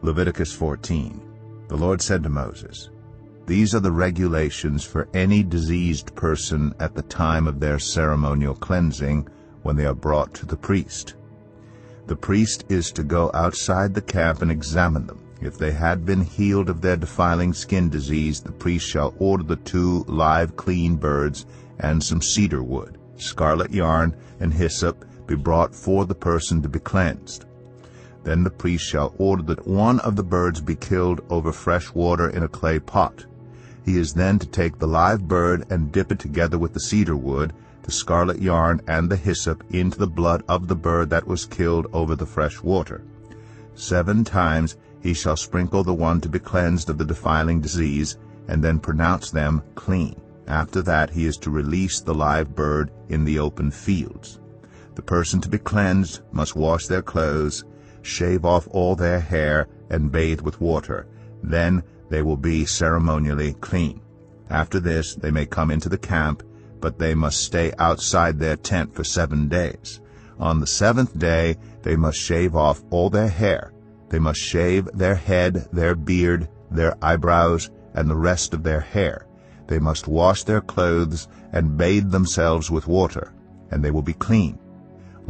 Leviticus 14. The Lord said to Moses, "These are the regulations for any diseased person at the time of their ceremonial cleansing when they are brought to the priest. The priest is to go outside the camp and examine them. If they had been healed of their defiling skin disease, the priest shall order the 2 live clean birds and some cedar wood, scarlet yarn, and hyssop be brought for the person to be cleansed. Then the priest shall order that one of the birds be killed over fresh water in a clay pot. He is then to take the live bird and dip it together with the cedar wood, the scarlet yarn, and the hyssop into the blood of the bird that was killed over the fresh water. 7 times he shall sprinkle the one to be cleansed of the defiling disease, and then pronounce them clean. After that he is to release the live bird in the open fields. The person to be cleansed must wash their clothes, shave off all their hair, and bathe with water. Then they will be ceremonially clean. After this they may come into the camp, but they must stay outside their tent for 7 days. On the 7th day they must shave off all their hair. They must shave their head, their beard, their eyebrows, and the rest of their hair. They must wash their clothes and bathe themselves with water, and they will be clean.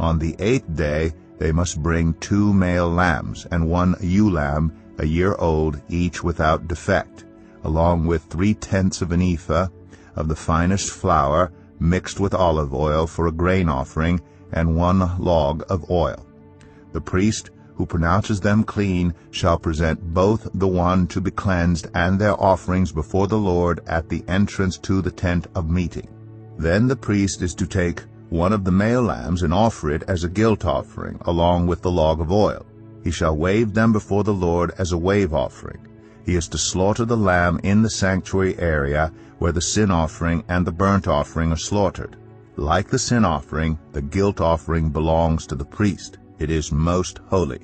On the 8th day they must bring 2 male lambs and 1 ewe lamb, a year old, each without defect, along with 3/10 of an ephah of the finest flour mixed with olive oil for a grain offering, and 1 log of oil. The priest who pronounces them clean shall present both the one to be cleansed and their offerings before the Lord at the entrance to the tent of meeting. Then the priest is to take 1 of the male lambs and offer it as a guilt offering, along with the log of oil. He shall wave them before the Lord as a wave offering. He is to slaughter the lamb in the sanctuary area where the sin offering and the burnt offering are slaughtered. Like the sin offering, the guilt offering belongs to the priest. It is most holy.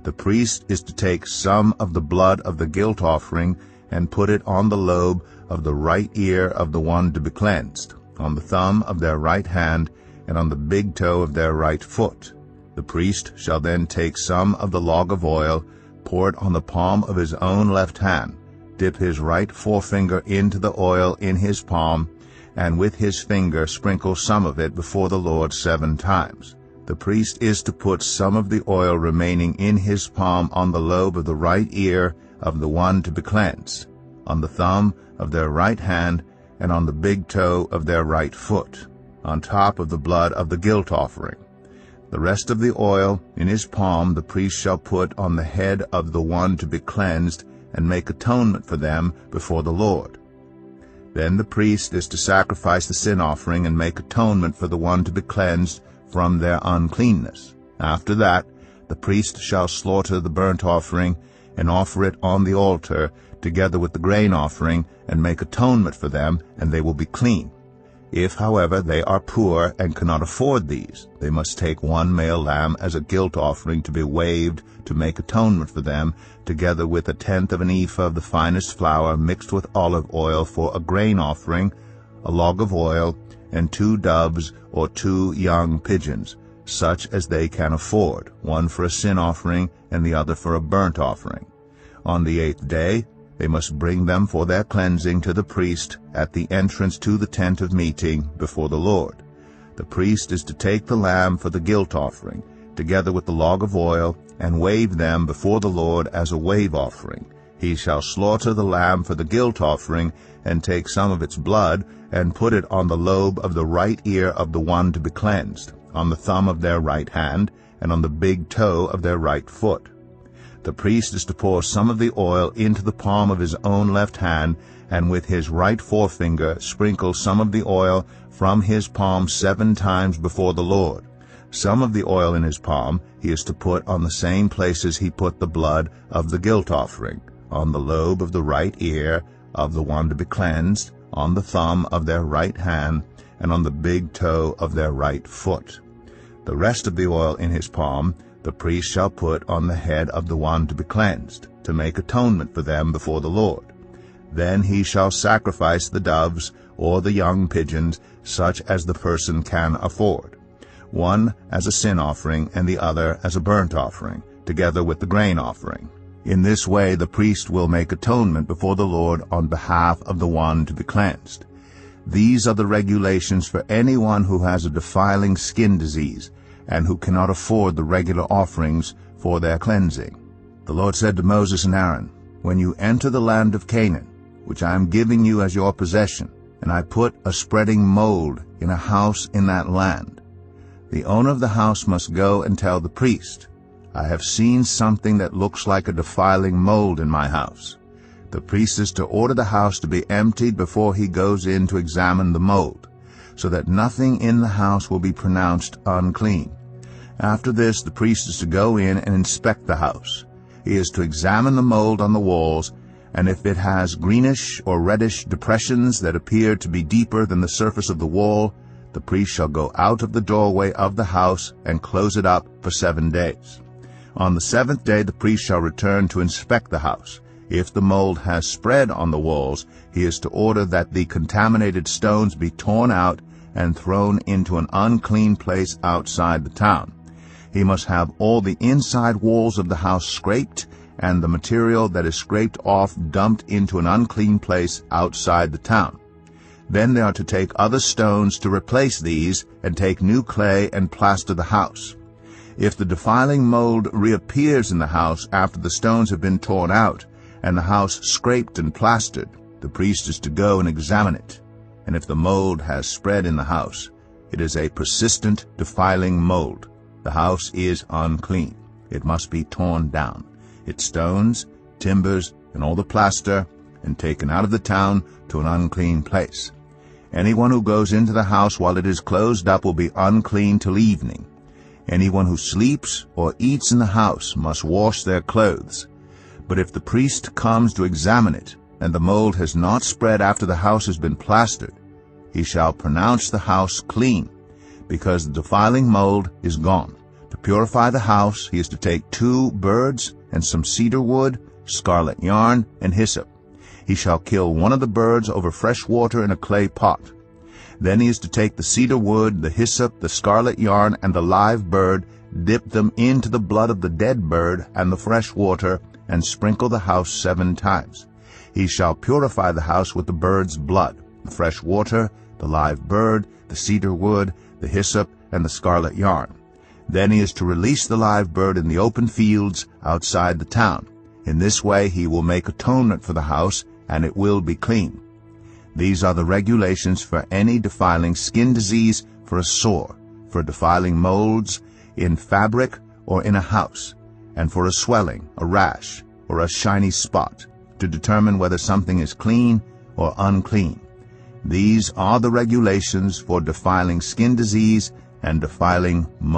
The priest is to take some of the blood of the guilt offering and put it on the lobe of the right ear of the one to be cleansed, on the thumb of their right hand, and on the big toe of their right foot. The priest shall then take some of the log of oil, pour it on the palm of his own left hand, dip his right forefinger into the oil in his palm, and with his finger sprinkle some of it before the Lord 7 times. The priest is to put some of the oil remaining in his palm on the lobe of the right ear of the one to be cleansed, on the thumb of their right hand, and on the big toe of their right foot, on top of the blood of the guilt offering. The rest of the oil in his palm the priest shall put on the head of the one to be cleansed and make atonement for them before the Lord. Then the priest is to sacrifice the sin offering and make atonement for the one to be cleansed from their uncleanness. After that, the priest shall slaughter the burnt offering and offer it on the altar together with the grain offering and make atonement for them, and they will be clean. If, however, they are poor and cannot afford these, they must take 1 male lamb as a guilt offering to be waved to make atonement for them, together with 1/10 of an ephah of the finest flour mixed with olive oil for a grain offering, a log of oil, and 2 doves or 2 young pigeons, such as they can afford, 1 for a sin offering and the other for a burnt offering. On the 8th day they must bring them for their cleansing to the priest at the entrance to the tent of meeting before the Lord. The priest is to take the lamb for the guilt offering, together with the log of oil, and wave them before the Lord as a wave offering. He shall slaughter the lamb for the guilt offering, and take some of its blood, and put it on the lobe of the right ear of the one to be cleansed, on the thumb of their right hand, and on the big toe of their right foot. The priest is to pour some of the oil into the palm of his own left hand, and with his right forefinger sprinkle some of the oil from his palm 7 times before the Lord. Some of the oil in his palm he is to put on the same places he put the blood of the guilt offering, on the lobe of the right ear of the one to be cleansed, on the thumb of their right hand, and on the big toe of their right foot. The rest of the oil in his palm the priest shall put on the head of the one to be cleansed, to make atonement for them before the Lord. Then he shall sacrifice the doves or the young pigeons, such as the person can afford, 1 as a sin offering and the other as a burnt offering, together with the grain offering. In this way the priest will make atonement before the Lord on behalf of the one to be cleansed. These are the regulations for anyone who has a defiling skin disease and who cannot afford the regular offerings for their cleansing. The Lord said to Moses and Aaron, "When you enter the land of Canaan, which I am giving you as your possession, and I put a spreading mold in a house in that land, the owner of the house must go and tell the priest, 'I have seen something that looks like a defiling mold in my house.' The priest is to order the house to be emptied before he goes in to examine the mold, so that nothing in the house will be pronounced unclean. After this, the priest is to go in and inspect the house. He is to examine the mold on the walls, and if it has greenish or reddish depressions that appear to be deeper than the surface of the wall, the priest shall go out of the doorway of the house and close it up for 7 days. On the 7th day the priest shall return to inspect the house. If the mold has spread on the walls, he is to order that the contaminated stones be torn out and thrown into an unclean place outside the town. He must have all the inside walls of the house scraped, and the material that is scraped off dumped into an unclean place outside the town. Then they are to take other stones to replace these, and take new clay and plaster the house. If the defiling mold reappears in the house after the stones have been torn out, and the house scraped and plastered, the priest is to go and examine it. And if the mold has spread in the house, it is a persistent, defiling mold. The house is unclean. It must be torn down, its stones, timbers, and all the plaster, and taken out of the town to an unclean place. Anyone who goes into the house while it is closed up will be unclean till evening. Anyone who sleeps or eats in the house must wash their clothes. But if the priest comes to examine it, and the mold has not spread after the house has been plastered, he shall pronounce the house clean, because the defiling mold is gone. To purify the house, he is to take 2 birds and some cedar wood, scarlet yarn, and hyssop. He shall kill one of the birds over fresh water in a clay pot. Then he is to take the cedar wood, the hyssop, the scarlet yarn, and the live bird, dip them into the blood of the dead bird and the fresh water, and sprinkle the house 7 times. He shall purify the house with the bird's blood, the fresh water, the live bird, the cedar wood, the hyssop, and the scarlet yarn. Then he is to release the live bird in the open fields outside the town. In this way he will make atonement for the house, and it will be clean. These are the regulations for any defiling skin disease, for a sore, for defiling molds in fabric or in a house, and for a swelling, a rash, or a shiny spot, to determine whether something is clean or unclean. These are the regulations for defiling skin disease and defiling mold.